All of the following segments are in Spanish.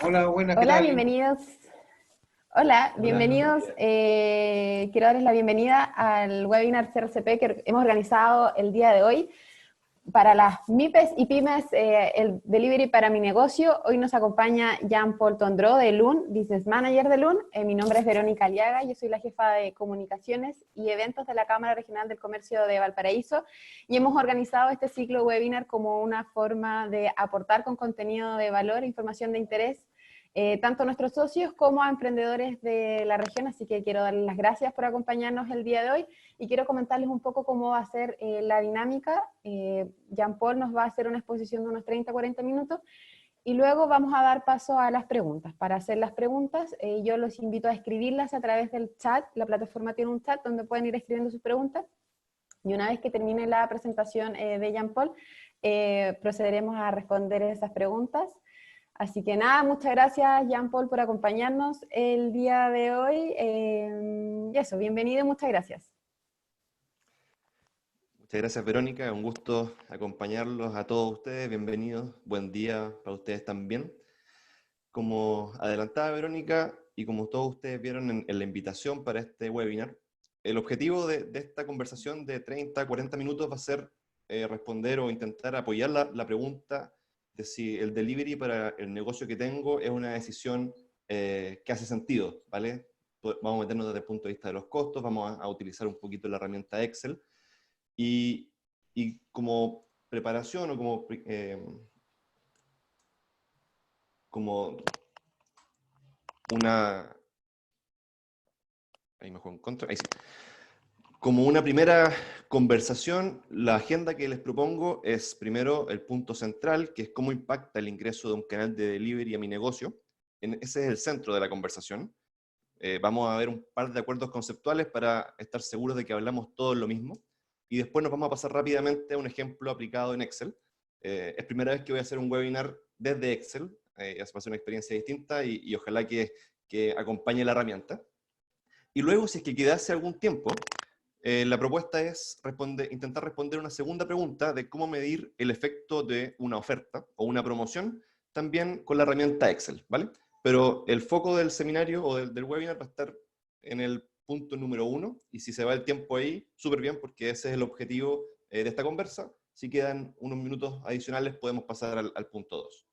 Hola, buenas, ¿qué Hola, tal? bienvenidos. Hola, Hola. bienvenidos. Quiero darles la bienvenida al webinar CRCP que hemos organizado el día de hoy para las MIPES y PYMES, el delivery para mi negocio. Hoy nos acompaña Jean-Paul Tondró de Loon, Business Manager de Loon. Mi nombre es Verónica Aliaga, yo soy la jefa de comunicaciones y eventos de la Cámara Regional del Comercio de Valparaíso y hemos organizado este ciclo webinar como una forma de aportar con contenido de valor e información de interés tanto a nuestros socios como a emprendedores de la región, así que quiero darles las gracias por acompañarnos el día de hoy y quiero comentarles un poco cómo va a ser la dinámica. Jean-Paul nos va a hacer una exposición de unos 30-40 minutos y luego vamos a dar paso a las preguntas. Para hacer las preguntas, yo los invito a escribirlas a través del chat. La plataforma tiene un chat donde pueden ir escribiendo sus preguntas y una vez que termine la presentación de Jean-Paul, procederemos a responder esas preguntas. Así que nada, muchas gracias Jean-Paul por acompañarnos el día de hoy. Y eso, bienvenido y muchas gracias. Muchas gracias, Verónica. Es un gusto acompañarlos a todos ustedes. Bienvenidos. Buen día para ustedes también. Como adelantaba Verónica y como todos ustedes vieron en la invitación para este webinar, el objetivo de esta conversación de 30-40 minutos va a ser responder o intentar apoyar la pregunta de si el delivery para el negocio que tengo es una decisión que hace sentido, ¿vale? Vamos a meternos desde el punto de vista de los costos, vamos a utilizar un poquito la herramienta Excel. Y, y como preparación o como una... Ahí me juego en contra. Ahí sí. Como una primera conversación, la agenda que les propongo es primero el punto central, que es cómo impacta el ingreso de un canal de delivery a mi negocio. Ese es el centro de la conversación. Vamos a ver un par de acuerdos conceptuales para estar seguros de que hablamos todos lo mismo. Y después nos vamos a pasar rápidamente a un ejemplo aplicado en Excel. Es primera vez que voy a hacer un webinar desde Excel. Va a ser una experiencia distinta y ojalá que acompañe la herramienta. Y luego, si es que quedase algún tiempo, la propuesta es intentar responder una segunda pregunta de cómo medir el efecto de una oferta o una promoción, también con la herramienta Excel, ¿vale? Pero el foco del seminario o del webinar va a estar en el punto número 1, y si se va el tiempo ahí, súper bien, porque ese es el objetivo de esta conversa. Si quedan unos minutos adicionales, podemos pasar al punto 2.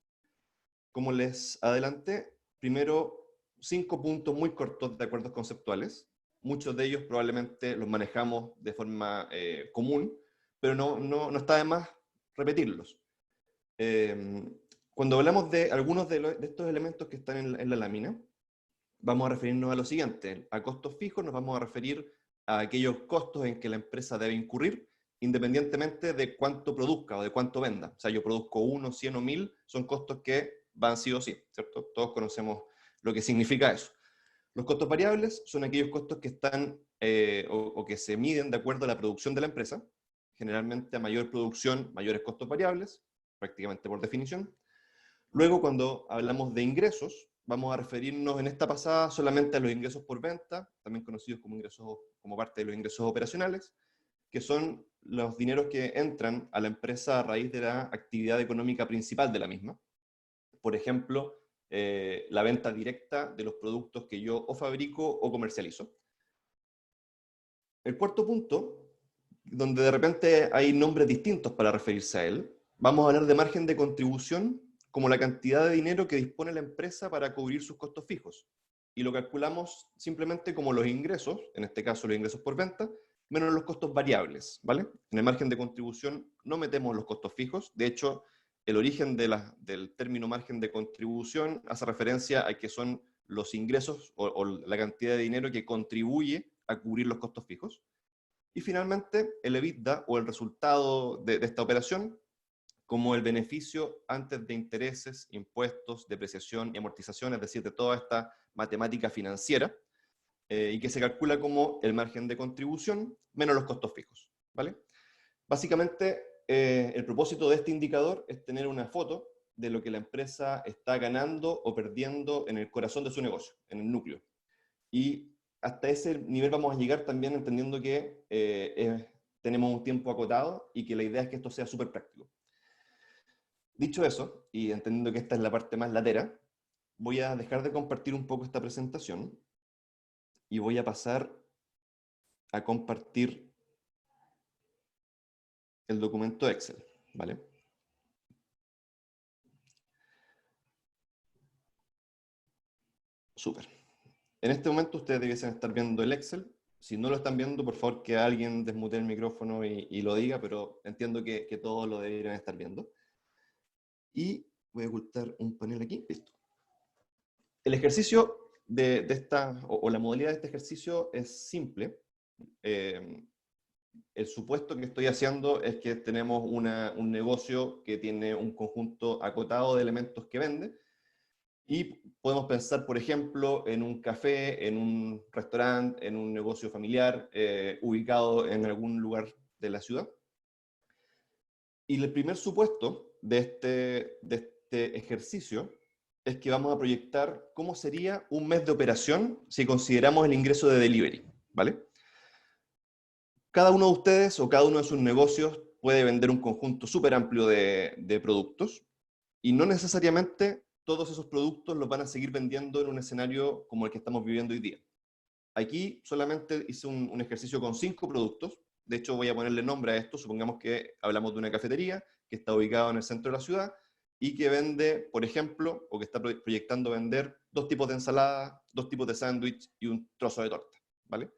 Como les adelanté, primero 5 puntos muy cortos de acuerdos conceptuales. Muchos de ellos probablemente los manejamos de forma común, pero no está de más repetirlos. Eh, Cuando hablamos de algunos de estos elementos que están en la lámina, vamos a referirnos a lo siguiente. A costos fijos nos vamos a referir a aquellos costos en que la empresa debe incurrir, independientemente de cuánto produzca o de cuánto venda. O sea, yo produzco 1, 100 o 1000, son costos que van sí o sí, ¿cierto? Todos conocemos lo que significa eso. Los costos variables son aquellos costos que están o que se miden de acuerdo a la producción de la empresa. Generalmente a mayor producción, mayores costos variables, prácticamente por definición. Luego, cuando hablamos de ingresos, vamos a referirnos en esta pasada solamente a los ingresos por venta, también conocidos como ingresos como parte de los ingresos operacionales, que son los dineros que entran a la empresa a raíz de la actividad económica principal de la misma. Por ejemplo, la venta directa de los productos que yo o fabrico o comercializo. El cuarto punto, donde de repente hay nombres distintos para referirse a él, vamos a hablar de margen de contribución como la cantidad de dinero que dispone la empresa para cubrir sus costos fijos. Y lo calculamos simplemente como los ingresos, en este caso los ingresos por venta, menos los costos variables, ¿vale? En el margen de contribución no metemos los costos fijos. De hecho, el origen del término margen de contribución hace referencia a que son los ingresos o la cantidad de dinero que contribuye a cubrir los costos fijos. Y finalmente, el EBITDA o el resultado de esta operación como el beneficio antes de intereses, impuestos, depreciación y amortización, es decir, de toda esta matemática financiera, y que se calcula como el margen de contribución menos los costos fijos, ¿vale? Básicamente, el propósito de este indicador es tener una foto de lo que la empresa está ganando o perdiendo en el corazón de su negocio, en el núcleo. Y hasta ese nivel vamos a llegar también entendiendo que tenemos un tiempo acotado y que la idea es que esto sea súper práctico. Dicho eso, y entendiendo que esta es la parte más latera, voy a dejar de compartir un poco esta presentación y voy a pasar a compartir el documento Excel, ¿vale? Súper. En este momento ustedes debiesen estar viendo el Excel. Si no lo están viendo, por favor que alguien desmute el micrófono y lo diga, pero entiendo que todos lo deberían estar viendo. Y voy a ocultar un panel aquí, listo. El ejercicio de esta, o la modalidad de este ejercicio es simple. El supuesto que estoy haciendo es que tenemos un negocio que tiene un conjunto acotado de elementos que vende, y podemos pensar, por ejemplo, en un café, en un restaurante, en un negocio familiar, ubicado en algún lugar de la ciudad. Y el primer supuesto de este ejercicio es que vamos a proyectar cómo sería un mes de operación si consideramos el ingreso de delivery, ¿vale? Cada uno de ustedes o cada uno de sus negocios puede vender un conjunto súper amplio de productos, y no necesariamente todos esos productos los van a seguir vendiendo en un escenario como el que estamos viviendo hoy día. Aquí solamente hice un ejercicio con 5 productos. De hecho, voy a ponerle nombre a esto. Supongamos que hablamos de una cafetería que está ubicada en el centro de la ciudad y que vende, por ejemplo, o que está proyectando vender 2 tipos de ensalada, 2 tipos de sándwich y un trozo de torta, ¿vale?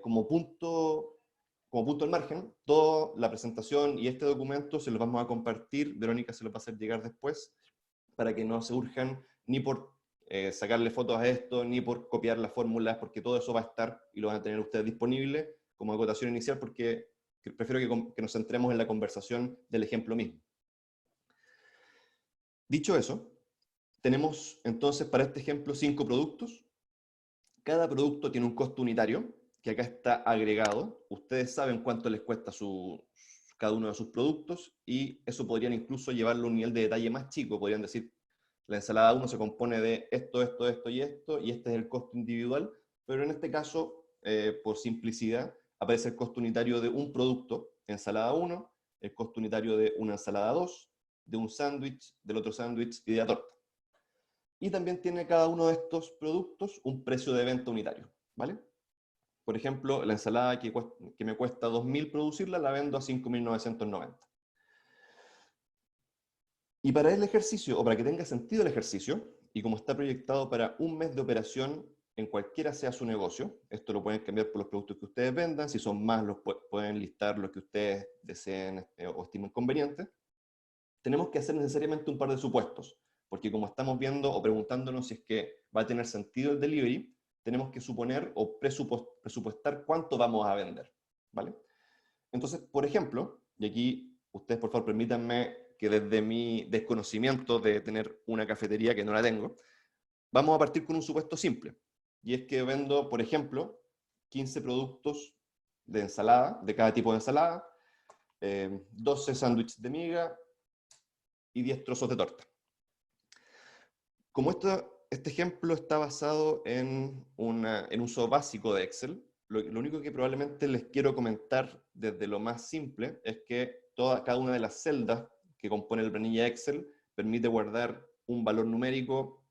Como punto al margen, toda la presentación y este documento se los vamos a compartir. Verónica se los va a hacer llegar después, para que no se urjan ni por sacarle fotos a esto, ni por copiar las fórmulas, porque todo eso va a estar y lo van a tener ustedes disponible como acotación inicial, porque prefiero que nos centremos en la conversación del ejemplo mismo. Dicho eso, tenemos entonces para este ejemplo 5 productos. Cada producto tiene un costo unitario, que acá está agregado. Ustedes saben cuánto les cuesta cada uno de sus productos, y eso podrían incluso llevarlo a un nivel de detalle más chico. Podrían decir, la ensalada 1 se compone de esto, esto, esto y esto, y este es el costo individual, pero en este caso, por simplicidad, aparece el costo unitario de un producto, ensalada 1, el costo unitario de una ensalada 2, de un sándwich, del otro sándwich y de la torta. Y también tiene cada uno de estos productos un precio de venta unitario, ¿vale? Por ejemplo, la ensalada que me cuesta 2.000 producirla, la vendo a 5.990. Y para el ejercicio, o para que tenga sentido el ejercicio, y como está proyectado para un mes de operación en cualquiera sea su negocio, esto lo pueden cambiar por los productos que ustedes vendan, si son más pueden listar los que ustedes deseen o estimen convenientes. Tenemos que hacer necesariamente un par de supuestos, porque como estamos viendo o preguntándonos si es que va a tener sentido el delivery, tenemos que suponer o presupuestar cuánto vamos a vender, ¿vale? Entonces, por ejemplo, y aquí ustedes por favor permítanme que desde mi desconocimiento de tener una cafetería que no la tengo, vamos a partir con un supuesto simple, y es que vendo, por ejemplo, 15 productos de ensalada, de cada tipo de ensalada, 12 sándwiches de miga y 10 trozos de torta. Como este ejemplo está basado en un uso básico de Excel, lo único que probablemente les quiero comentar desde lo más simple es que cada una de las celdas que compone la planilla Excel permite guardar un valor numérico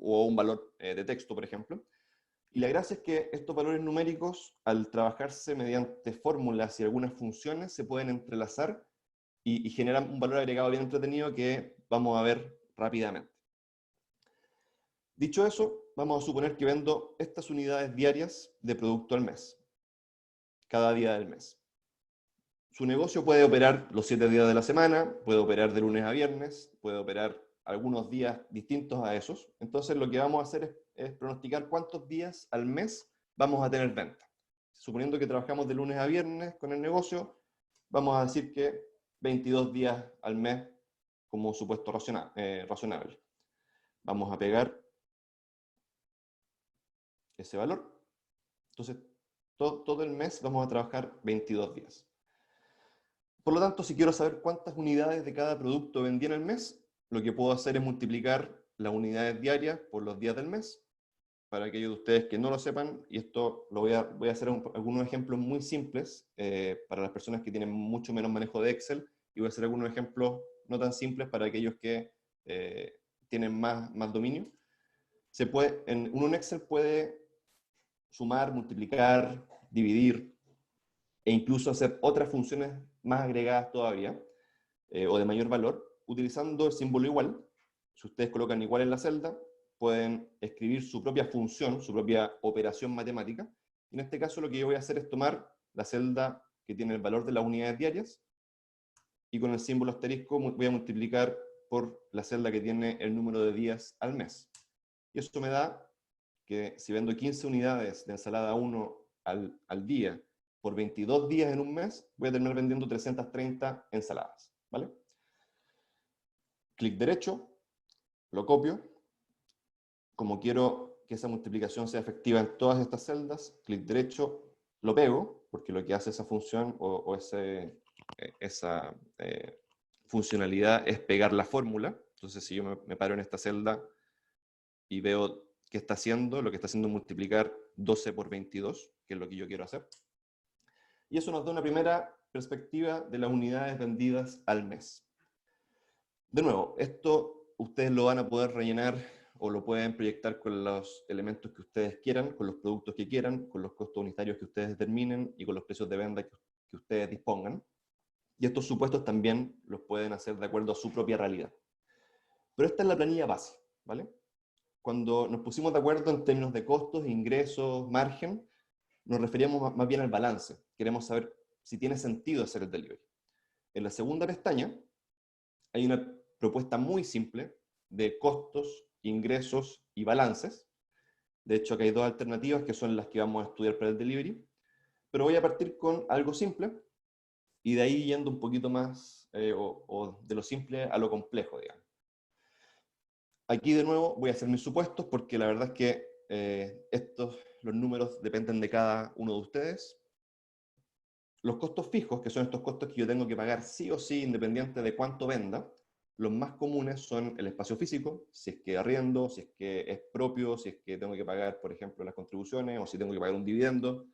o un valor de texto, por ejemplo. Y la gracia es que estos valores numéricos, al trabajarse mediante fórmulas y algunas funciones, se pueden entrelazar y generan un valor agregado bien entretenido que vamos a ver rápidamente. Dicho eso, vamos a suponer que vendo estas unidades diarias de producto al mes, cada día del mes. Su negocio puede operar los 7 días de la semana, puede operar de lunes a viernes, puede operar algunos días distintos a esos. Entonces lo que vamos a hacer es pronosticar cuántos días al mes vamos a tener venta. Suponiendo que trabajamos de lunes a viernes con el negocio, vamos a decir que 22 días al mes como supuesto razonable. Vamos a pegar ese valor. Entonces, todo el mes vamos a trabajar 22 días. Por lo tanto, si quiero saber cuántas unidades de cada producto vendí en el mes, lo que puedo hacer es multiplicar las unidades diarias por los días del mes. Para aquellos de ustedes que no lo sepan, y esto voy a hacer algunos ejemplos muy simples para las personas que tienen mucho menos manejo de Excel, y voy a hacer algunos ejemplos no tan simples para aquellos que tienen más dominio, uno en Excel puede sumar, multiplicar, dividir, e incluso hacer otras funciones más agregadas todavía, o de mayor valor, utilizando el símbolo igual. Si ustedes colocan igual en la celda, pueden escribir su propia función, su propia operación matemática. En este caso lo que yo voy a hacer es tomar la celda que tiene el valor de las unidades diarias, y con el símbolo asterisco voy a multiplicar por la celda que tiene el número de días al mes. Y eso me da que si vendo 15 unidades de ensalada 1 al día por 22 días en un mes, voy a terminar vendiendo 330 ensaladas, ¿vale? Clic derecho, lo copio. Como quiero que esa multiplicación sea efectiva en todas estas celdas, clic derecho, lo pego, porque lo que hace esa función esa funcionalidad es pegar la fórmula. Entonces, si yo me paro en esta celda y veo qué está haciendo, lo que está haciendo es multiplicar 12 por 22, que es lo que yo quiero hacer. Y eso nos da una primera perspectiva de las unidades vendidas al mes. De nuevo, esto ustedes lo van a poder rellenar o lo pueden proyectar con los elementos que ustedes quieran, con los productos que quieran, con los costos unitarios que ustedes determinen y con los precios de venta que ustedes dispongan. Y estos supuestos también los pueden hacer de acuerdo a su propia realidad. Pero esta es la planilla base, ¿vale? Cuando nos pusimos de acuerdo en términos de costos, ingresos, margen, nos referíamos más bien al balance. Queremos saber si tiene sentido hacer el delivery. En la segunda pestaña hay una propuesta muy simple de costos, ingresos y balances. De hecho, aquí hay dos alternativas que son las que vamos a estudiar para el delivery. Pero voy a partir con algo simple y de ahí yendo un poquito más o de lo simple a lo complejo, digamos. Aquí de nuevo voy a hacer mis supuestos porque la verdad es que los números dependen de cada uno de ustedes. Los costos fijos, que son estos costos que yo tengo que pagar sí o sí, independiente de cuánto venda, los más comunes son el espacio físico, si es que arriendo, si es que es propio, si es que tengo que pagar, por ejemplo, las contribuciones, o si tengo que pagar un dividendo.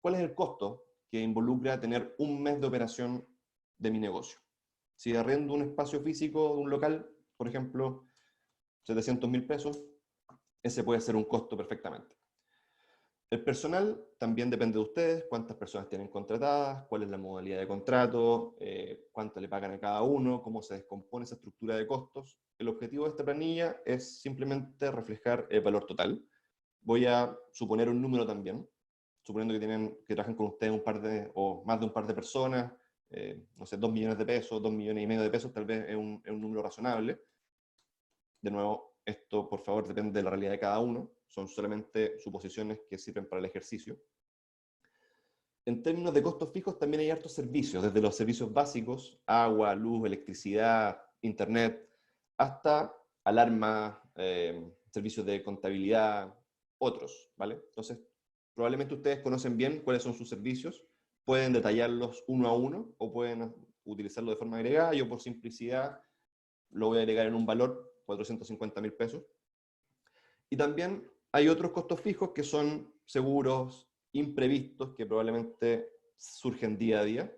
¿Cuál es el costo que involucra tener un mes de operación de mi negocio? Si arriendo un espacio físico de un local, por ejemplo, 700.000 pesos, ese puede ser un costo perfectamente. El personal también depende de ustedes, cuántas personas tienen contratadas, cuál es la modalidad de contrato, cuánto le pagan a cada uno, cómo se descompone esa estructura de costos. El objetivo de esta planilla es simplemente reflejar el valor total. Voy a suponer un número también, suponiendo que trabajan con ustedes o más de un par de personas, no sé, 2 millones de pesos, 2 millones y medio de pesos, tal vez es un número razonable. De nuevo, esto por favor depende de la realidad de cada uno, son solamente suposiciones que sirven para el ejercicio. En términos de costos fijos también hay hartos servicios, desde los servicios básicos, agua, luz, electricidad, internet, hasta alarma, servicios de contabilidad, otros, ¿vale? Entonces, probablemente ustedes conocen bien cuáles son sus servicios, pueden detallarlos uno a uno o pueden utilizarlo de forma agregada. Yo por simplicidad lo voy a agregar en un valor, 450.000 pesos. Y también hay otros costos fijos que son seguros, imprevistos, que probablemente surgen día a día.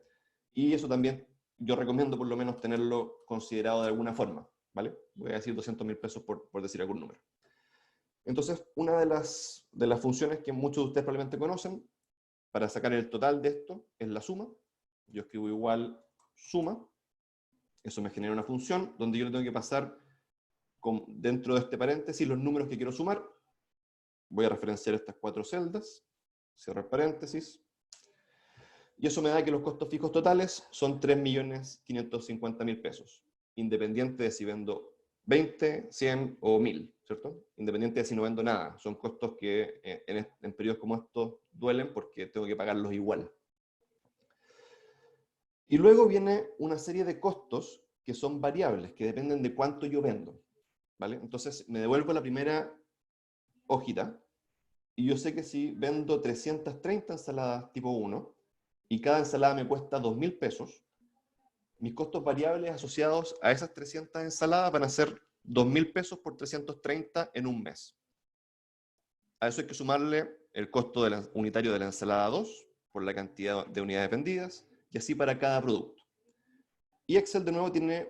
Y eso también yo recomiendo por lo menos tenerlo considerado de alguna forma, ¿vale? Voy a decir 200.000 pesos por decir algún número. Entonces, una de las funciones que muchos de ustedes probablemente conocen, para sacar el total de esto, es la suma. Yo escribo igual suma. Eso me genera una función donde yo le tengo que pasar dentro de este paréntesis los números que quiero sumar. Voy a referenciar estas 4 celdas, cierro el paréntesis, y eso me da que los costos fijos totales son 3.550.000 pesos, independiente de si vendo 20, 100 o 1.000, ¿cierto? Independiente de si no vendo nada. Son costos que en periodos como estos duelen porque tengo que pagarlos igual. Y luego viene una serie de costos que son variables, que dependen de cuánto yo vendo, ¿vale? Entonces me devuelvo la primera hojita, y yo sé que si vendo 330 ensaladas tipo 1, y cada ensalada me cuesta 2.000 pesos, mis costos variables asociados a esas 300 ensaladas van a ser 2.000 pesos por 330 en un mes. A eso hay que sumarle el costo unitario de la ensalada 2, por la cantidad de unidades vendidas, y así para cada producto. Y Excel de nuevo tiene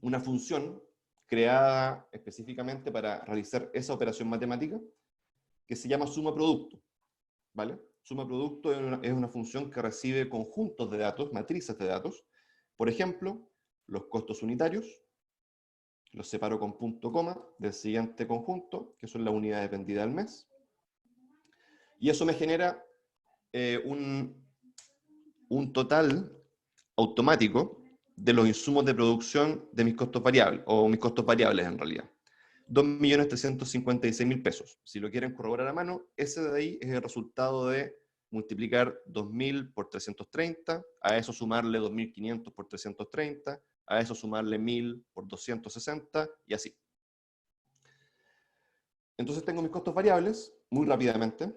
una función creada específicamente para realizar esa operación matemática que se llama suma producto, ¿vale? Suma producto es una función que recibe conjuntos de datos, matrices de datos. Por ejemplo, los costos unitarios, los separo con punto coma del siguiente conjunto, que son las unidades vendidas al mes. Y eso me genera un total automático de los insumos de producción de mis costos variables, o mis costos variables en realidad. 2.356.000 pesos. Si lo quieren corroborar a mano, ese de ahí es el resultado de multiplicar 2.000 por 330, a eso sumarle 2.500 por 330, a eso sumarle 1.000 por 260, y así. Entonces tengo mis costos variables, muy rápidamente.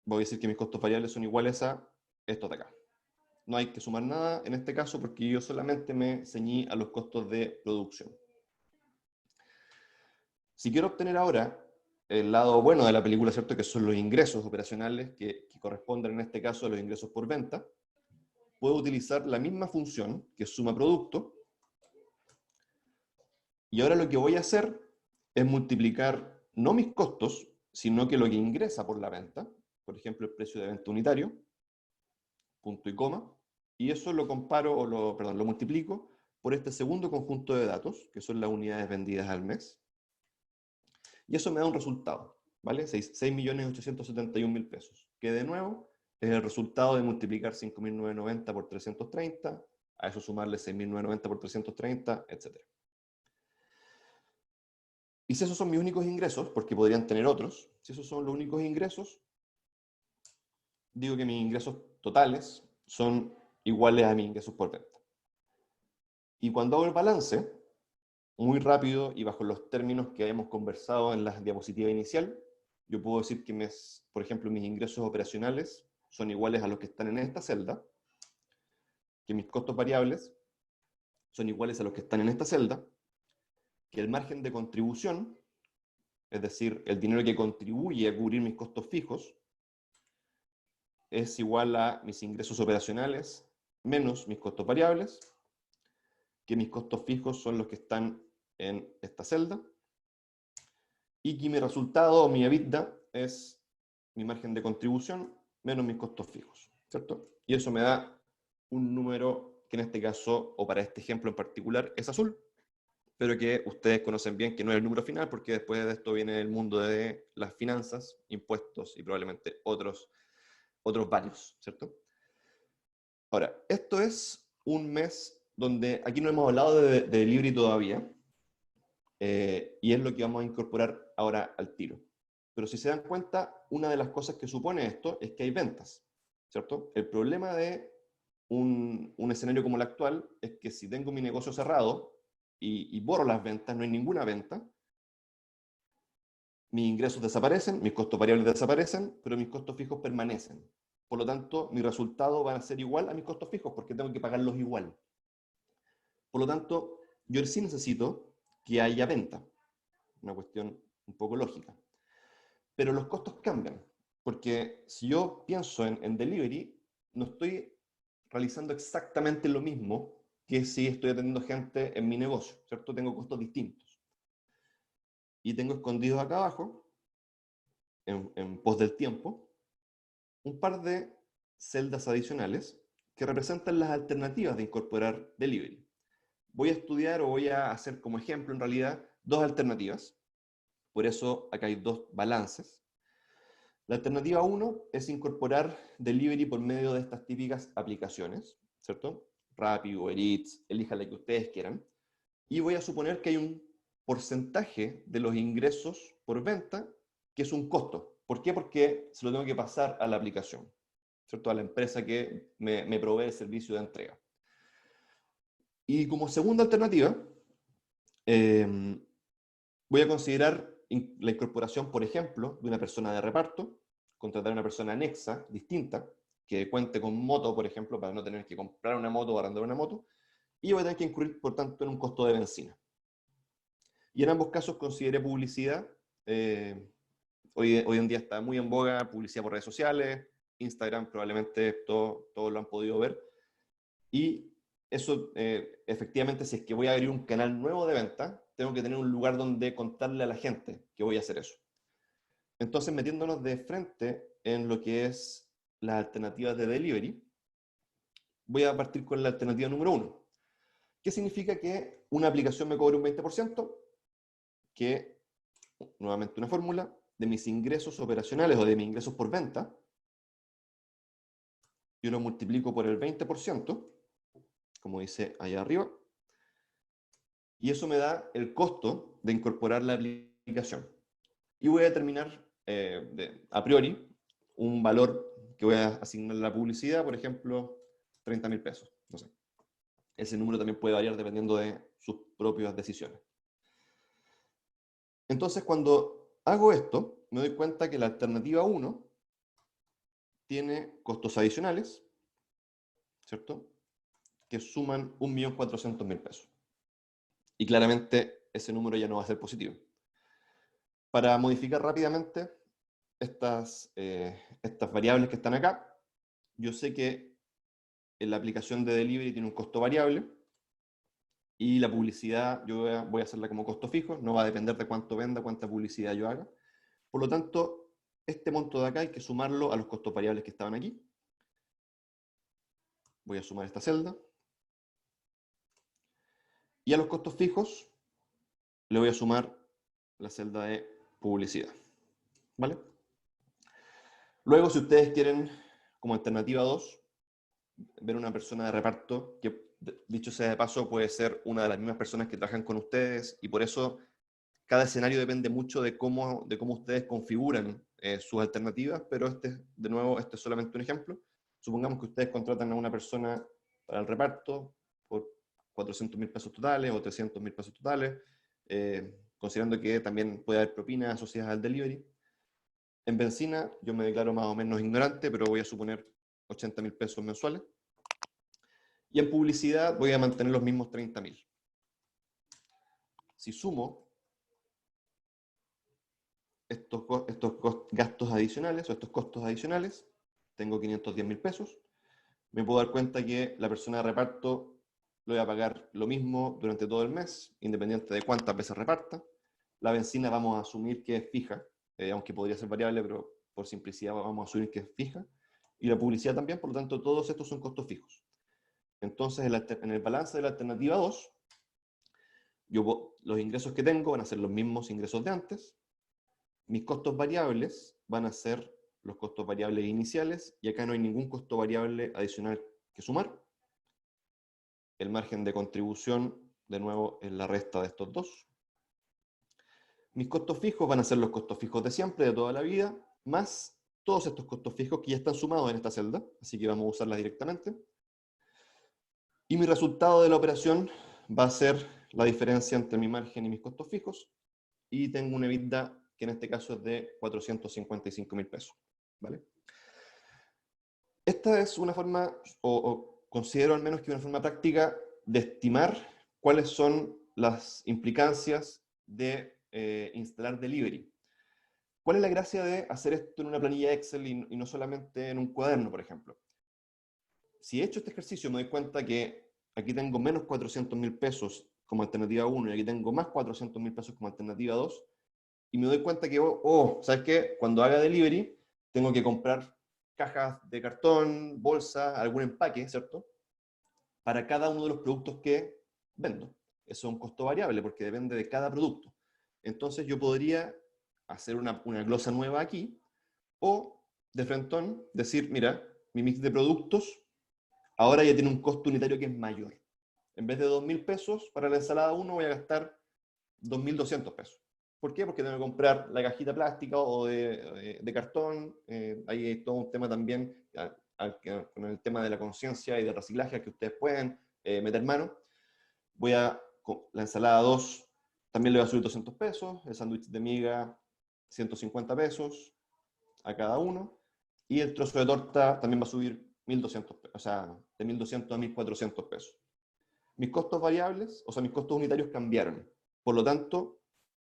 Voy a decir que mis costos variables son iguales a estos de acá. No hay que sumar nada en este caso porque yo solamente me ceñí a los costos de producción. Si quiero obtener ahora el lado bueno de la película, ¿cierto? Que son los ingresos operacionales que corresponden en este caso a los ingresos por venta, puedo utilizar la misma función que es suma producto. Y ahora lo que voy a hacer es multiplicar no mis costos, sino que lo que ingresa por la venta, por ejemplo el precio de venta unitario, punto y coma, y eso lo comparo, o lo multiplico por este segundo conjunto de datos, que son las unidades vendidas al mes, y eso me da un resultado, ¿vale? 6.871.000 pesos, que de nuevo es el resultado de multiplicar 5.990 por 330, a eso sumarle 6.990 por 330, etc. Y si esos son mis únicos ingresos, porque podrían tener otros, si esos son los únicos ingresos, digo que mis ingresos totales son iguales a mis ingresos por venta. Y cuando hago el balance, muy rápido y bajo los términos que habíamos conversado en la diapositiva inicial, yo puedo decir que, por ejemplo, mis ingresos operacionales son iguales a los que están en esta celda, que mis costos variables son iguales a los que están en esta celda, que el margen de contribución, es decir, el dinero que contribuye a cubrir mis costos fijos, es igual a mis ingresos operacionales menos mis costos variables, que mis costos fijos son los que están en esta celda, y que mi resultado, o mi EBITDA, es mi margen de contribución menos mis costos fijos, ¿cierto? Y eso me da un número que en este caso, o para este ejemplo en particular, es azul, pero que ustedes conocen bien que no es el número final, porque después de esto viene el mundo de las finanzas, impuestos y probablemente otros varios, ¿cierto? Ahora, esto es un mes donde aquí no hemos hablado de delivery todavía, y es lo que vamos a incorporar ahora al tiro. Pero si se dan cuenta, una de las cosas que supone esto es que hay ventas, ¿cierto? El problema de un escenario como el actual es que si tengo mi negocio cerrado y borro las ventas, no hay ninguna venta, mis ingresos desaparecen, mis costos variables desaparecen, pero mis costos fijos permanecen. Por lo tanto, mi resultado va a ser igual a mis costos fijos, porque tengo que pagarlos igual. Por lo tanto, yo sí necesito que haya venta. Una cuestión un poco lógica. Pero los costos cambian, porque si yo pienso en delivery, no estoy realizando exactamente lo mismo que si estoy atendiendo gente en mi negocio, ¿cierto? Tengo costos distintos. Y tengo escondidos acá abajo, en pos del tiempo, un par de celdas adicionales que representan las alternativas de incorporar delivery. Voy a estudiar, o voy a hacer como ejemplo en realidad, dos alternativas. Por eso acá hay dos balances. La alternativa 1 es incorporar delivery por medio de estas típicas aplicaciones, ¿cierto? Rappi, Uber Eats, elija la que ustedes quieran. Y voy a suponer que hay un porcentaje de los ingresos por venta que es un costo. ¿Por qué? Porque se lo tengo que pasar a la aplicación, ¿cierto? A la empresa que me provee el servicio de entrega. Y como segunda alternativa, voy a considerar la incorporación, por ejemplo, de una persona de reparto, contratar a una persona anexa, distinta, que cuente con moto, por ejemplo, para no tener que comprar una moto o arrendar una moto, y voy a tener que incurrir, por tanto, en un costo de benzina. Y en ambos casos consideré publicidad. Hoy en día está muy en boga publicidad por redes sociales, Instagram probablemente todos lo han podido ver, y eso, efectivamente, si es que voy a abrir un canal nuevo de venta, tengo que tener un lugar donde contarle a la gente que voy a hacer eso. Entonces, metiéndonos de frente en lo que es las alternativas de delivery, voy a partir con la alternativa número 1. ¿Qué significa que una aplicación me cobre un 20%? Que, nuevamente una fórmula, de mis ingresos operacionales o de mis ingresos por venta, yo lo multiplico por el 20%, como dice allá arriba, y eso me da el costo de incorporar la aplicación. Y voy a determinar a priori un valor que voy a asignar a la publicidad, por ejemplo, 30.000 pesos. No sé. Ese número también puede variar dependiendo de sus propias decisiones. Entonces, cuando hago esto, me doy cuenta que la alternativa 1 tiene costos adicionales, ¿cierto? Que suman 1.400.000 pesos. Y claramente ese número ya no va a ser positivo. Para modificar rápidamente estas variables que están acá, yo sé que la aplicación de delivery tiene un costo variable y la publicidad yo voy a hacerla como costo fijo, no va a depender de cuánto venda, cuánta publicidad yo haga. Por lo tanto, este monto de acá hay que sumarlo a los costos variables que estaban aquí. Voy a sumar esta celda. Y a los costos fijos le voy a sumar la celda de publicidad. ¿Vale? Luego, si ustedes quieren, como alternativa 2, ver una persona de reparto, que dicho sea de paso puede ser una de las mismas personas que trabajan con ustedes, y por eso cada escenario depende mucho de cómo ustedes configuran sus alternativas, pero de nuevo, este es solamente un ejemplo. Supongamos que ustedes contratan a una persona para el reparto por 400.000 pesos totales o 300.000 pesos totales, considerando que también puede haber propinas asociadas al delivery. En benzina, yo me declaro más o menos ignorante, pero voy a suponer 80.000 pesos mensuales. Y en publicidad voy a mantener los mismos 30.000. Si sumo estos gastos adicionales o estos costos adicionales, tengo 510.000 pesos. Me puedo dar cuenta que la persona de reparto lo voy a pagar lo mismo durante todo el mes, independiente de cuántas veces reparta. La benzina vamos a asumir que es fija, aunque podría ser variable, pero por simplicidad vamos a asumir que es fija. Y la publicidad también, por lo tanto, todos estos son costos fijos. Entonces, en el balance de la alternativa 2, los ingresos que tengo van a ser los mismos ingresos de antes. Mis costos variables van a ser los costos variables iniciales, y acá no hay ningún costo variable adicional que sumar. El margen de contribución, de nuevo, es la resta de estos dos. Mis costos fijos van a ser los costos fijos de siempre, de toda la vida, más todos estos costos fijos que ya están sumados en esta celda, así que vamos a usarlas directamente. Y mi resultado de la operación va a ser la diferencia entre mi margen y mis costos fijos, y tengo una EBITDA que en este caso es de 455.000 pesos. ¿Vale? Esta es una forma, o considero al menos que una forma práctica de estimar cuáles son las implicancias de instalar delivery. ¿Cuál es la gracia de hacer esto en una planilla Excel y no solamente en un cuaderno, por ejemplo? Si he hecho este ejercicio, me doy cuenta que aquí tengo menos 400.000 pesos como alternativa 1 y aquí tengo más 400.000 pesos como alternativa 2, y me doy cuenta que, ¿sabes qué? Cuando haga delivery, tengo que comprar cajas de cartón, bolsa, algún empaque, ¿cierto? Para cada uno de los productos que vendo. Eso es un costo variable porque depende de cada producto. Entonces yo podría hacer una glosa nueva aquí, o de frentón decir, mira, mi mix de productos ahora ya tiene un costo unitario que es mayor. En vez de 2.000 pesos para la ensalada 1 voy a gastar 2.200 pesos. ¿Por qué? Porque tengo que comprar la cajita plástica o de cartón. Ahí hay todo un tema también con el tema de la conciencia y de reciclaje que ustedes pueden meter mano. La ensalada 2 también le voy a subir 200 pesos, el sándwich de miga 150 pesos a cada uno, y el trozo de torta también va a subir 1.200 pesos, o sea, de 1.200 a 1.400 pesos. Mis costos variables, o sea, mis costos unitarios cambiaron. Por lo tanto,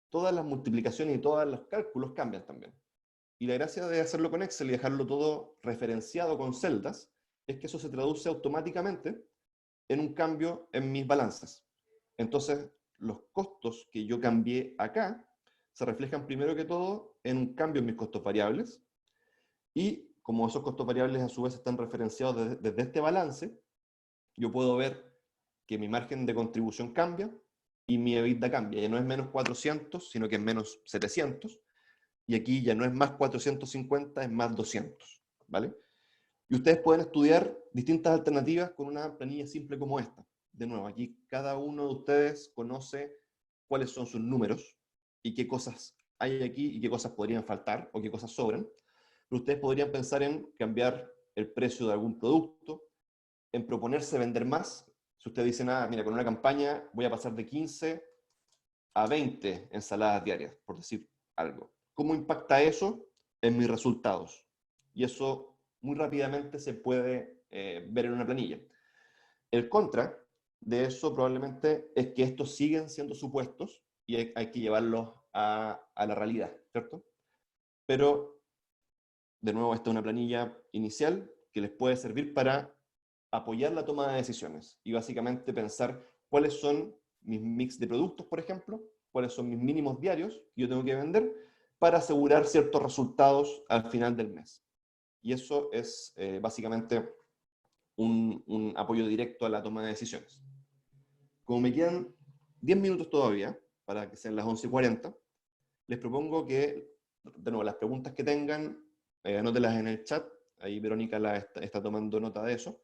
todas las multiplicaciones y todos los cálculos cambian también. Y la gracia de hacerlo con Excel y dejarlo todo referenciado con celdas es que eso se traduce automáticamente en un cambio en mis balances. Entonces, los costos que yo cambié acá se reflejan primero que todo en un cambio en mis costos variables, y como esos costos variables a su vez están referenciados desde este balance, yo puedo ver que mi margen de contribución cambia y mi EBITDA cambia. Ya no es menos 400, sino que es menos 700. Y aquí ya no es más 450, es más 200. ¿Vale? Y ustedes pueden estudiar distintas alternativas con una planilla simple como esta. De nuevo, aquí cada uno de ustedes conoce cuáles son sus números y qué cosas hay aquí y qué cosas podrían faltar o qué cosas sobran. Pero ustedes podrían pensar en cambiar el precio de algún producto, en proponerse vender más. Si ustedes dicen, mira, con una campaña voy a pasar de 15 a 20 ensaladas diarias, por decir algo. ¿Cómo impacta eso en mis resultados? Y eso muy rápidamente se puede ver en una planilla. El contra de eso probablemente es que estos siguen siendo supuestos y hay que llevarlos a la realidad, ¿cierto? Pero, de nuevo, esta es una planilla inicial que les puede servir para apoyar la toma de decisiones y básicamente pensar cuáles son mis mix de productos, por ejemplo, cuáles son mis mínimos diarios que yo tengo que vender para asegurar ciertos resultados al final del mes. Y eso es básicamente un apoyo directo a la toma de decisiones. Como me quedan 10 minutos todavía, para que sean las 11:40, les propongo que, de nuevo, las preguntas que tengan, anótelas en el chat. Ahí Verónica está tomando nota de eso.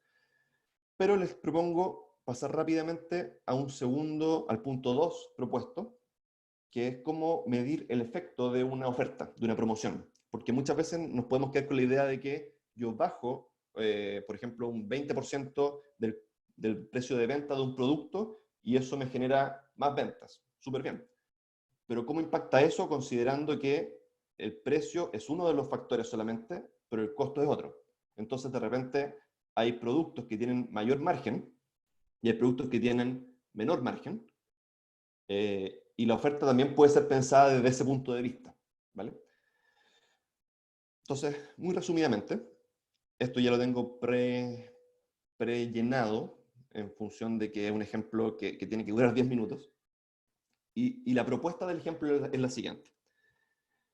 Pero les propongo pasar rápidamente al punto 2 propuesto, que es cómo medir el efecto de una oferta, de una promoción. Porque muchas veces nos podemos quedar con la idea de que yo bajo, por ejemplo, un 20% del precio de venta de un producto y eso me genera más ventas. Súper bien. Pero ¿cómo impacta eso considerando que el precio es uno de los factores solamente, pero el costo es otro? Entonces, de repente, hay productos que tienen mayor margen y hay productos que tienen menor margen, y la oferta también puede ser pensada desde ese punto de vista, ¿vale? Entonces, muy resumidamente, esto ya lo tengo pre-llenado en función de que es un ejemplo que tiene que durar 10 minutos, y la propuesta del ejemplo es la siguiente.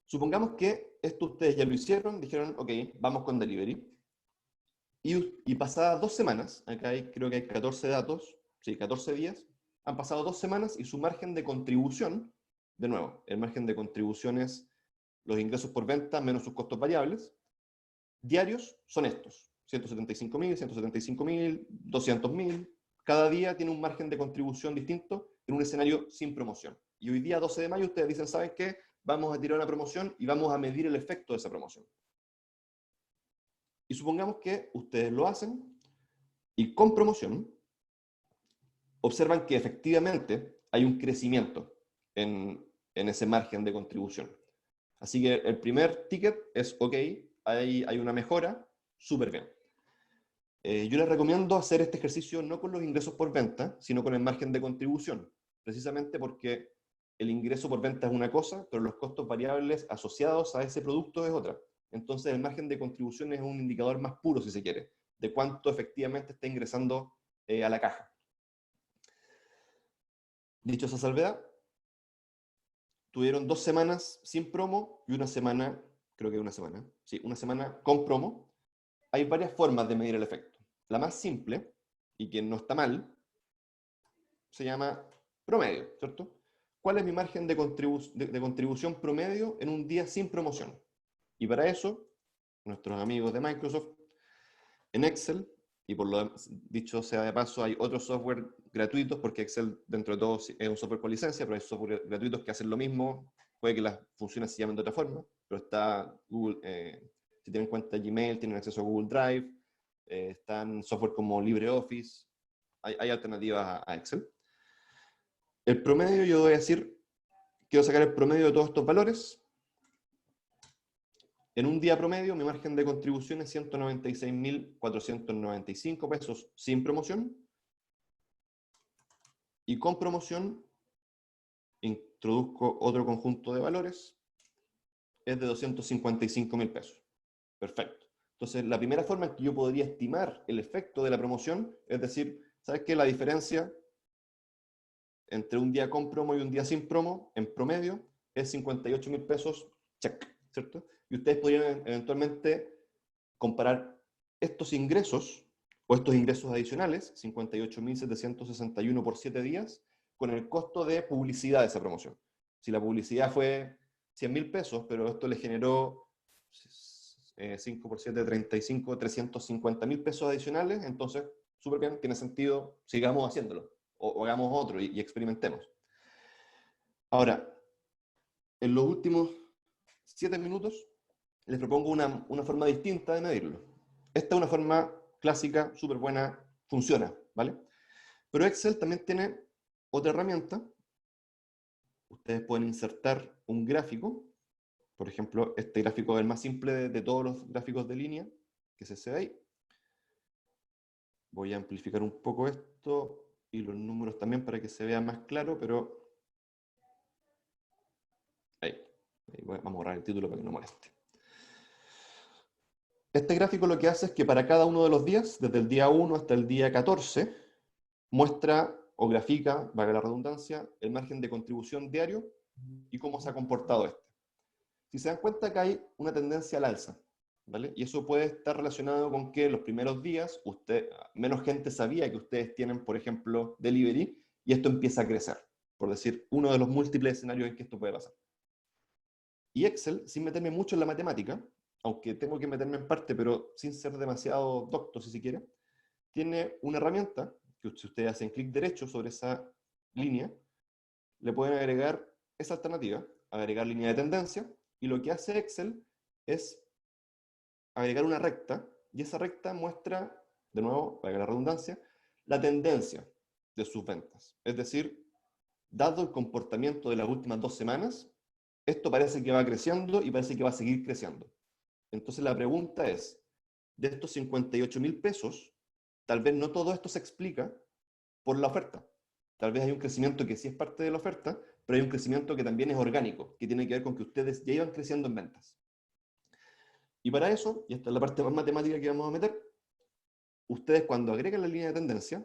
Supongamos que esto ustedes ya lo hicieron, dijeron, ok, vamos con delivery, y pasadas 2 semanas, acá creo que hay 14 datos, sí, 14 días, han pasado 2 semanas y su margen de contribución, de nuevo, el margen de contribución es los ingresos por venta menos sus costos variables, diarios son estos, 175.000, 175.000, 200.000, cada día tiene un margen de contribución distinto en un escenario sin promoción. Y hoy día, 12 de mayo, ustedes dicen, ¿saben qué? Vamos a tirar una promoción y vamos a medir el efecto de esa promoción. Y supongamos que ustedes lo hacen y con promoción observan que efectivamente hay un crecimiento en ese margen de contribución. Así que el primer ticket es, ok, hay una mejora, súper bien. Yo les recomiendo hacer este ejercicio no con los ingresos por venta, sino con el margen de contribución, precisamente porque el ingreso por venta es una cosa, pero los costos variables asociados a ese producto es otra. Entonces el margen de contribución es un indicador más puro, si se quiere, de cuánto efectivamente está ingresando a la caja. Dicho esa salvedad, tuvieron 2 semanas sin promo y una semana, creo que una semana, sí, una semana con promo. Hay varias formas de medir el efecto. La más simple, y que no está mal, se llama promedio, ¿cierto? ¿Cuál es mi margen de contribución promedio en un día sin promoción? Y para eso, nuestros amigos de Microsoft, en Excel, y por lo dicho sea de paso, hay otros software gratuitos, porque Excel dentro de todo es un software con licencia, pero hay software gratuitos que hacen lo mismo, puede que las funciones se llamen de otra forma, pero está Google, si tienen cuenta Gmail, tienen acceso a Google Drive, están software como LibreOffice, hay alternativas a Excel. El promedio, yo voy a decir, quiero sacar el promedio de todos estos valores. En un día promedio, mi margen de contribución es 196.495 pesos sin promoción. Y con promoción, introduzco otro conjunto de valores, es de 255.000 pesos. Perfecto. Entonces, la primera forma en que yo podría estimar el efecto de la promoción es decir, ¿Sabes qué? La diferencia entre un día con promo y un día sin promo, en promedio, es 58.000 pesos, check, ¿cierto? Y ustedes podrían eventualmente comparar estos ingresos, o estos ingresos adicionales, 58.761 por 7 días, con el costo de publicidad de esa promoción. Si la publicidad fue 100.000 pesos, pero esto le generó 5 por 7, 35, 350.000 pesos adicionales, entonces, súper bien, tiene sentido, sigamos haciéndolo, o hagamos otro y experimentemos. Ahora, en los últimos 7 minutos, les propongo una forma distinta de medirlo. Esta es una forma clásica, súper buena, funciona, ¿vale? Pero Excel también tiene otra herramienta. Ustedes pueden insertar un gráfico. Por ejemplo, este gráfico es el más simple de todos los gráficos de línea, que es ese de ahí. Voy a amplificar un poco esto y los números también para que se vea más claro, pero ahí vamos a borrar el título para que no moleste. Este gráfico lo que hace es que para cada uno de los días, desde el día 1 hasta el día 14, muestra o grafica, valga la redundancia, el margen de contribución diario y cómo se ha comportado este. Si se dan cuenta que hay una tendencia al alza, ¿vale? Y eso puede estar relacionado con que los primeros días menos gente sabía que ustedes tienen, por ejemplo, delivery, y esto empieza a crecer, por decir, uno de los múltiples escenarios en que esto puede pasar. Y Excel, sin meterme mucho en la matemática, aunque tengo que meterme en parte, pero sin ser demasiado docto, si se quiere, tiene una herramienta que si ustedes hacen clic derecho sobre esa línea, le pueden agregar esa alternativa, agregar línea de tendencia, y lo que hace Excel es agregar una recta, y esa recta muestra, de nuevo, para la redundancia, la tendencia de sus ventas. Es decir, dado el comportamiento de las últimas 2 semanas, esto parece que va creciendo y parece que va a seguir creciendo. Entonces la pregunta es, de estos 58.000 pesos, tal vez no todo esto se explica por la oferta. Tal vez hay un crecimiento que sí es parte de la oferta, pero hay un crecimiento que también es orgánico, que tiene que ver con que ustedes ya iban creciendo en ventas. Y para eso, y esta es la parte más matemática que vamos a meter, ustedes cuando agregan la línea de tendencia,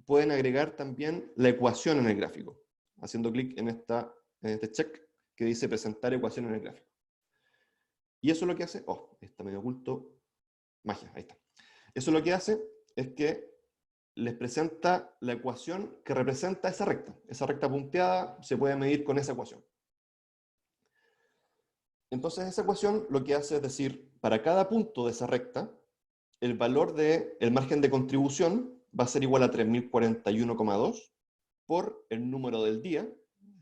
pueden agregar también la ecuación en el gráfico, haciendo clic en este check que dice presentar ecuación en el gráfico. Y eso lo que hace, está medio oculto, magia, ahí está. Eso lo que hace es que les presenta la ecuación que representa esa recta. Esa recta punteada se puede medir con esa ecuación. Entonces esa ecuación lo que hace es decir, para cada punto de esa recta, el valor del margen de contribución va a ser igual a 3.041,2 por el número del día,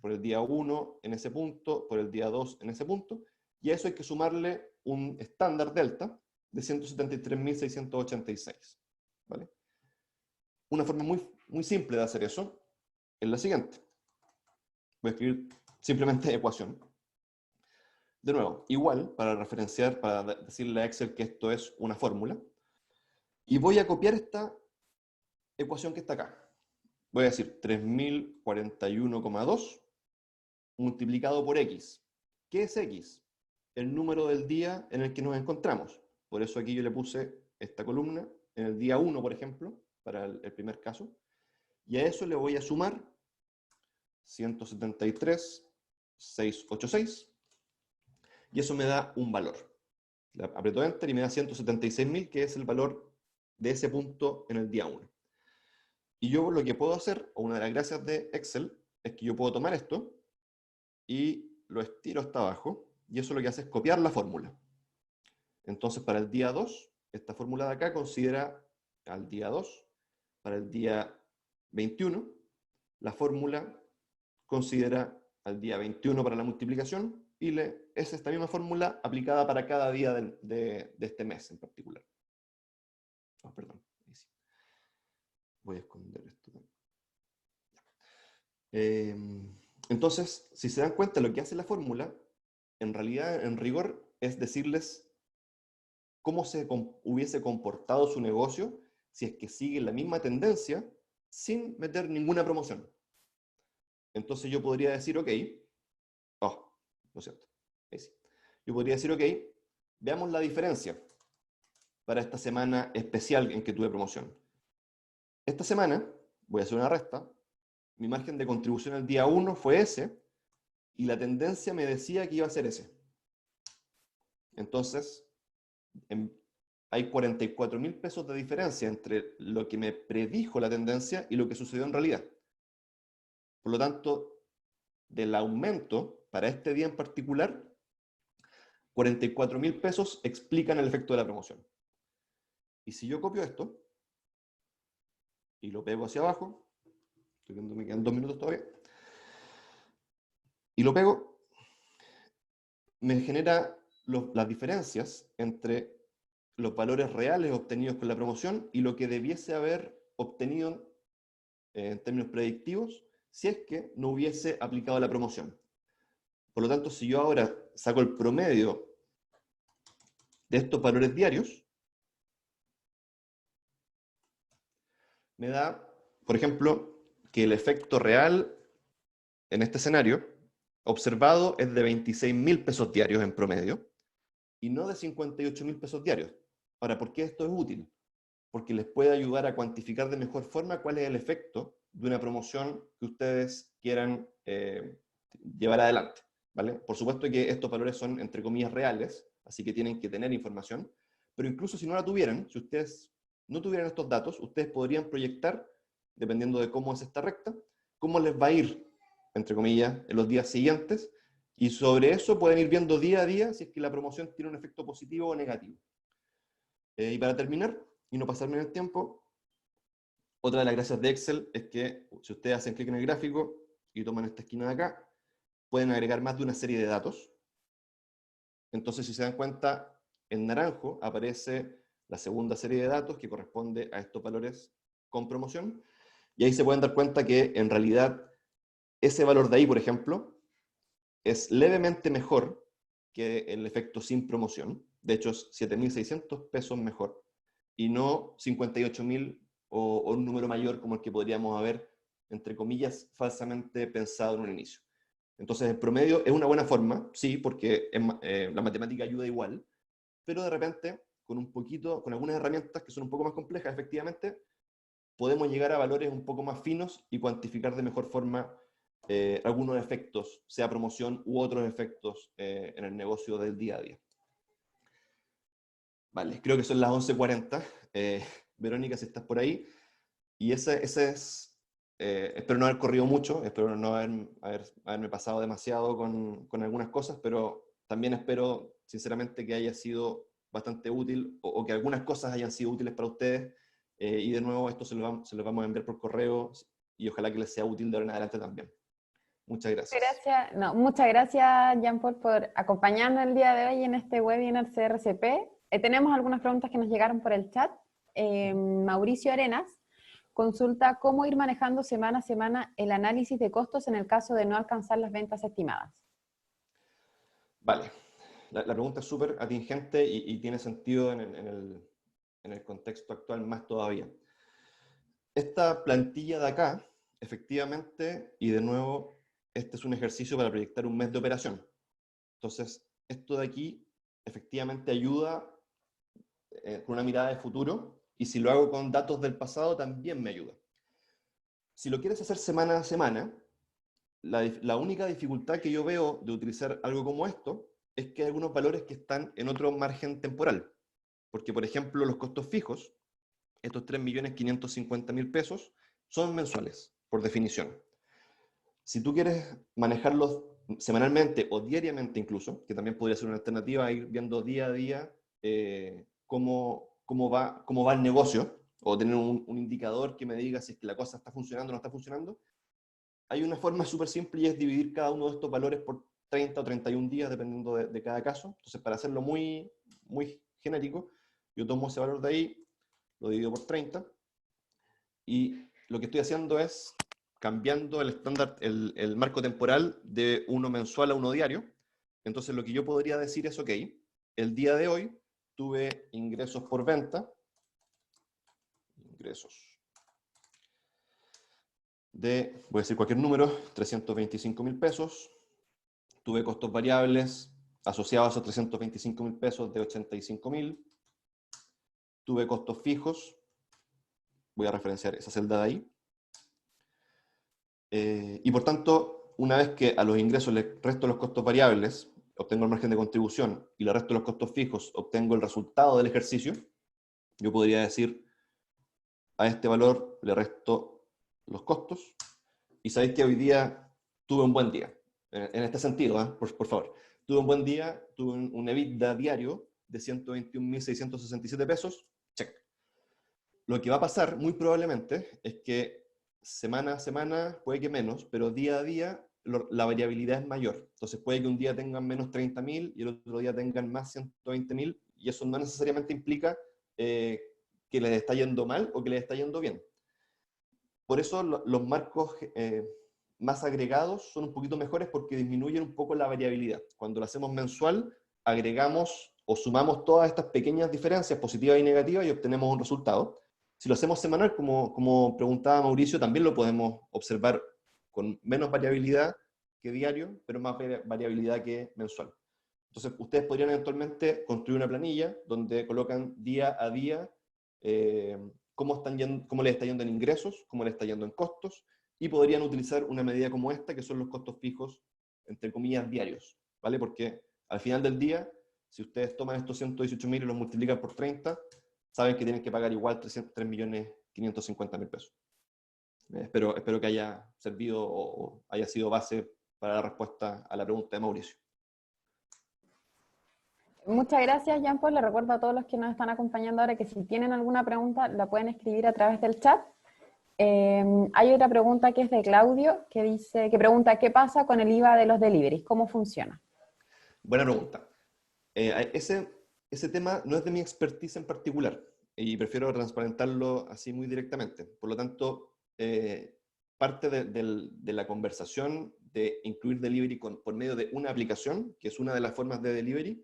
por el día 1 en ese punto, por el día 2 en ese punto, y a eso hay que sumarle un estándar delta de 173.686. ¿Vale? Una forma muy simple de hacer eso es la siguiente. Voy a escribir simplemente ecuación. De nuevo, igual, para referenciar, para decirle a Excel que esto es una fórmula. Y voy a copiar esta ecuación que está acá. Voy a decir 3.041,2 multiplicado por X. ¿Qué es X? El número del día en el que nos encontramos. Por eso aquí yo le puse esta columna en el día 1, por ejemplo, para el primer caso. Y a eso le voy a sumar 173.686. Y eso me da un valor. Aprieto Enter y me da 176.000, que es el valor de ese punto en el día 1. Y yo lo que puedo hacer, o una de las gracias de Excel, es que yo puedo tomar esto y lo estiro hasta abajo, y eso lo que hace es copiar la fórmula. Entonces, para el día 2, esta fórmula de acá considera al día 2, para el día 21, la fórmula considera al día 21 para la multiplicación, y es esta misma fórmula aplicada para cada día de este mes en particular. Perdón. Voy a esconder esto. Entonces, si se dan cuenta, lo que hace la fórmula, en realidad, en rigor, es decirles cómo se hubiese comportado su negocio si es que sigue la misma tendencia sin meter ninguna promoción. Entonces yo podría decir, ok, lo siento, ahí sí. Yo podría decir, ok, veamos la diferencia para esta semana especial en que tuve promoción. Esta semana voy a hacer una resta. Mi margen de contribución el día 1 fue ese, y la tendencia me decía que iba a ser ese. Entonces, hay 44.000 pesos de diferencia entre lo que me predijo la tendencia y lo que sucedió en realidad. Por lo tanto, del aumento para este día en particular, 44.000 pesos explican el efecto de la promoción. Y si yo copio esto y lo pego hacia abajo, estoy viendo, me quedan 2 minutos todavía, y lo pego, me genera las diferencias entre los valores reales obtenidos con la promoción y lo que debiese haber obtenido en términos predictivos si es que no hubiese aplicado la promoción. Por lo tanto, si yo ahora saco el promedio de estos valores diarios, me da, por ejemplo, que el efecto real en este escenario observado es de 26.000 pesos diarios en promedio y no de 58.000 pesos diarios. Ahora, ¿por qué esto es útil? Porque les puede ayudar a cuantificar de mejor forma cuál es el efecto de una promoción que ustedes quieran llevar adelante, ¿vale? Por supuesto que estos valores son, entre comillas, reales, así que tienen que tener información, pero incluso si no la tuvieran, si ustedes no tuvieran estos datos, ustedes podrían proyectar, dependiendo de cómo es esta recta, cómo les va a ir, entre comillas, en los días siguientes, y sobre eso pueden ir viendo día a día si es que la promoción tiene un efecto positivo o negativo. Y para terminar, y no pasarme en el tiempo, otra de las gracias de Excel es que si ustedes hacen clic en el gráfico y toman esta esquina de acá, pueden agregar más de una serie de datos. Entonces, si se dan cuenta, en naranjo aparece la segunda serie de datos que corresponde a estos valores con promoción, y ahí se pueden dar cuenta que en realidad ese valor de ahí, por ejemplo, es levemente mejor que el efecto sin promoción. De hecho, es 7.600 pesos mejor, y no 58.000 o un número mayor como el que podríamos haber, entre comillas, falsamente pensado en un inicio. Entonces, el promedio es una buena forma, sí, porque la matemática ayuda igual, pero de repente, con algunas herramientas que son un poco más complejas, efectivamente, podemos llegar a valores un poco más finos y cuantificar de mejor forma algunos efectos, sea promoción u otros efectos en el negocio del día a día. Vale, creo que son las 11:40. Verónica, si estás por ahí. Y ese es, espero no haber corrido mucho, espero no haberme pasado demasiado con algunas cosas, pero también espero, sinceramente, que haya sido bastante útil o que algunas cosas hayan sido útiles para ustedes. Y de nuevo, esto se lo vamos a enviar por correo y ojalá que les sea útil de ahora en adelante también. Muchas gracias. Muchas gracias, Jean-Paul, por acompañarnos el día de hoy en este webinar CRCP. Tenemos algunas preguntas que nos llegaron por el chat. Mauricio Arenas consulta cómo ir manejando semana a semana el análisis de costos en el caso de no alcanzar las ventas estimadas. Vale, la pregunta es súper atingente y tiene sentido en el contexto actual más todavía. Esta plantilla de acá, efectivamente, y de nuevo, este es un ejercicio para proyectar un mes de operación. Entonces, esto de aquí efectivamente ayuda con una mirada de futuro, y si lo hago con datos del pasado también me ayuda. Si lo quieres hacer semana a semana, la única dificultad que yo veo de utilizar algo como esto es que hay algunos valores que están en otro margen temporal. Porque, por ejemplo, los costos fijos, estos 3.550.000 pesos, son mensuales, por definición. Si tú quieres manejarlos semanalmente o diariamente incluso, que también podría ser una alternativa a ir viendo día a día cómo va el negocio, o tener un indicador que me diga si es que la cosa está funcionando o no está funcionando, hay una forma súper simple y es dividir cada uno de estos valores por 30 o 31 días, dependiendo de cada caso. Entonces, para hacerlo muy, muy genérico, yo tomo ese valor de ahí, lo divido por 30, y lo que estoy haciendo es cambiando el estándar, el marco temporal de uno mensual a uno diario. Entonces, lo que yo podría decir es, ok, el día de hoy tuve ingresos por venta, voy a decir cualquier número, 325.000 pesos. Tuve costos variables asociados a esos 325.000 pesos de 85.000. Tuve costos fijos, voy a referenciar esa celda de ahí. Y por tanto, una vez que a los ingresos le resto los costos variables, obtengo el margen de contribución, y le resto los costos fijos, obtengo el resultado del ejercicio, yo podría decir, a este valor le resto los costos, y sabéis que hoy día tuve un buen día. En este sentido, por favor. Tuve un buen día, tuve un EBITDA diario de 121.667 pesos, check. Lo que va a pasar, muy probablemente, es que semana a semana, puede que menos, pero día a día la variabilidad es mayor. Entonces puede que un día tengan menos 30.000 y el otro día tengan más 120.000, y eso no necesariamente implica que les está yendo mal o que les está yendo bien. Por eso los marcos más agregados son un poquito mejores porque disminuyen un poco la variabilidad. Cuando lo hacemos mensual, agregamos o sumamos todas estas pequeñas diferencias positivas y negativas y obtenemos un resultado. Si lo hacemos semanal, como preguntaba Mauricio, también lo podemos observar con menos variabilidad que diario, pero más variabilidad que mensual. Entonces, ustedes podrían eventualmente construir una planilla donde colocan día a día cómo les está yendo en ingresos, cómo les está yendo en costos, y podrían utilizar una medida como esta, que son los costos fijos, entre comillas, diarios, ¿vale? Porque al final del día, si ustedes toman estos 118.000 y los multiplican por 30, saben que tienen que pagar igual 3.550.000 pesos. Espero que haya servido o haya sido base para la respuesta a la pregunta de Mauricio. Muchas gracias, Jean-Paul. Le recuerdo a todos los que nos están acompañando ahora que si tienen alguna pregunta la pueden escribir a través del chat. Hay otra pregunta que es de Claudio, que pregunta, ¿qué pasa con el IVA de los deliveries? ¿Cómo funciona? Buena pregunta. Ese tema no es de mi expertise en particular y prefiero transparentarlo así muy directamente. Por lo tanto, parte de la conversación de incluir delivery por medio de una aplicación, que es una de las formas de delivery,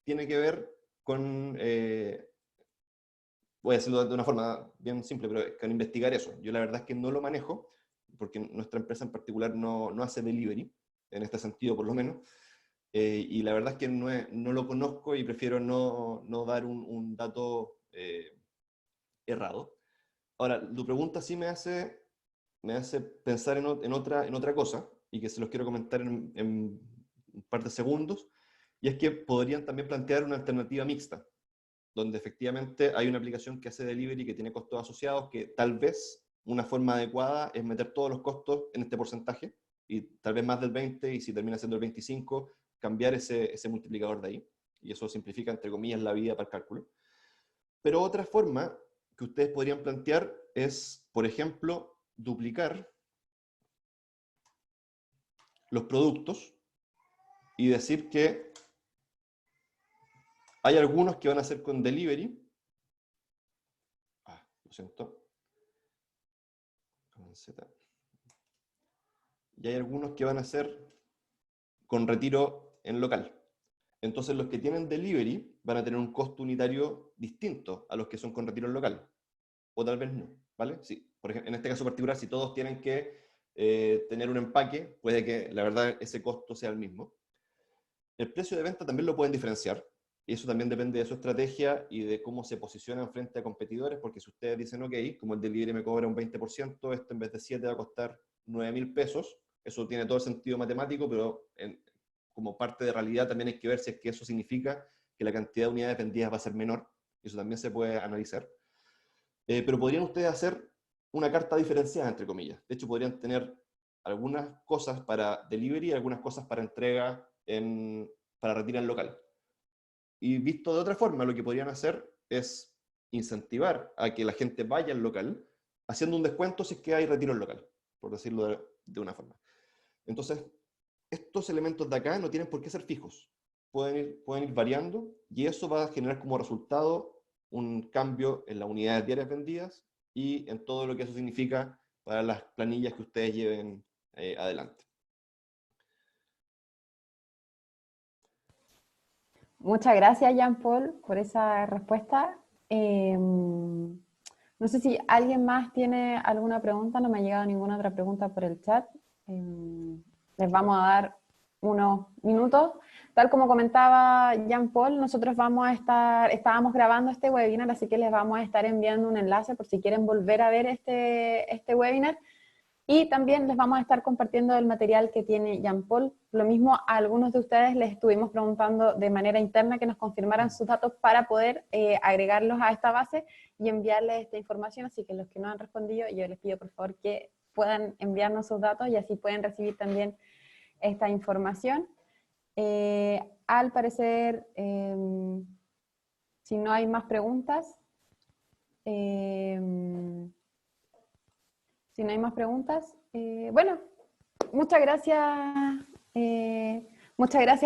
tiene que ver con, voy a decirlo de una forma bien simple, pero con investigar eso. Yo la verdad es que no lo manejo, porque nuestra empresa en particular no hace delivery, en este sentido por lo menos, y la verdad es que no lo conozco y prefiero no dar un dato errado. Ahora, tu pregunta sí me hace pensar en otra cosa, y que se los quiero comentar en un par de segundos, y es que podrían también plantear una alternativa mixta, donde efectivamente hay una aplicación que hace delivery que tiene costos asociados, que tal vez una forma adecuada es meter todos los costos en este porcentaje, y tal vez más del 20, y si termina siendo el 25, cambiar ese multiplicador de ahí, y eso simplifica, entre comillas, la vida para el cálculo. Pero otra forma que ustedes podrían plantear es, por ejemplo, duplicar los productos y decir que hay algunos que van a ser con delivery. Lo siento. Y hay algunos que van a ser con retiro en local. Entonces los que tienen delivery van a tener un costo unitario distinto a los que son con retiro en local. O tal vez no, ¿vale? Sí. Por ejemplo, en este caso particular, si todos tienen que tener un empaque, puede que la verdad ese costo sea el mismo. El precio de venta también lo pueden diferenciar, y eso también depende de su estrategia y de cómo se posicionan frente a competidores, porque si ustedes dicen, ok, como el delivery me cobra un 20%, esto en vez de 7 va a costar 9.000 pesos, eso tiene todo el sentido matemático, pero como parte de realidad también hay que ver si es que eso significa que la cantidad de unidades vendidas va a ser menor, eso también se puede analizar. Pero podrían ustedes hacer una carta diferenciada, entre comillas. De hecho, podrían tener algunas cosas para delivery y algunas cosas para entrega para retiro en local. Y visto de otra forma, lo que podrían hacer es incentivar a que la gente vaya al local, haciendo un descuento si es que hay retiro en local, por decirlo de una forma. Entonces, estos elementos de acá no tienen por qué ser fijos. Pueden ir variando, y eso va a generar como resultado un cambio en las unidades diarias vendidas y en todo lo que eso significa para las planillas que ustedes lleven adelante. Muchas gracias, Jean-Paul, por esa respuesta. No sé si alguien más tiene alguna pregunta, no me ha llegado ninguna otra pregunta por el chat. Les vamos a dar unos minutos Tal como comentaba Jean-Paul, nosotros estábamos grabando este webinar, así que les vamos a estar enviando un enlace por si quieren volver a ver este webinar. Y también les vamos a estar compartiendo el material que tiene Jean-Paul. Lo mismo a algunos de ustedes les estuvimos preguntando de manera interna que nos confirmaran sus datos para poder agregarlos a esta base y enviarles esta información. Así que los que no han respondido, yo les pido por favor que puedan enviarnos sus datos y así pueden recibir también esta información. Al parecer, si no hay más preguntas, bueno, muchas gracias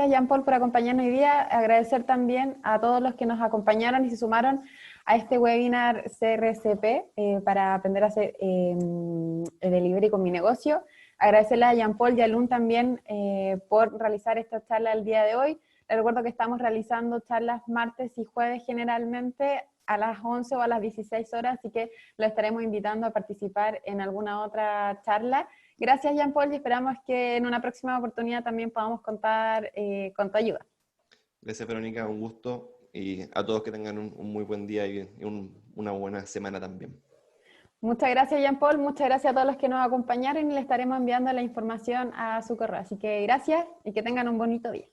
Jean-Paul por acompañarnos hoy día. Agradecer también a todos los que nos acompañaron y se sumaron a este webinar CRCP para aprender a hacer delivery con mi negocio. Agradecerle a Jean-Paul y a Lun también por realizar esta charla el día de hoy. Les recuerdo que estamos realizando charlas martes y jueves generalmente a las 11 o a las 16 horas, así que lo estaremos invitando a participar en alguna otra charla. Gracias, Jean-Paul, y esperamos que en una próxima oportunidad también podamos contar con tu ayuda. Gracias, Verónica, un gusto, y a todos que tengan un muy buen día y una buena semana también. Muchas gracias, Jean-Paul, muchas gracias a todos los que nos acompañaron y le estaremos enviando la información a su correo. Así que gracias y que tengan un bonito día.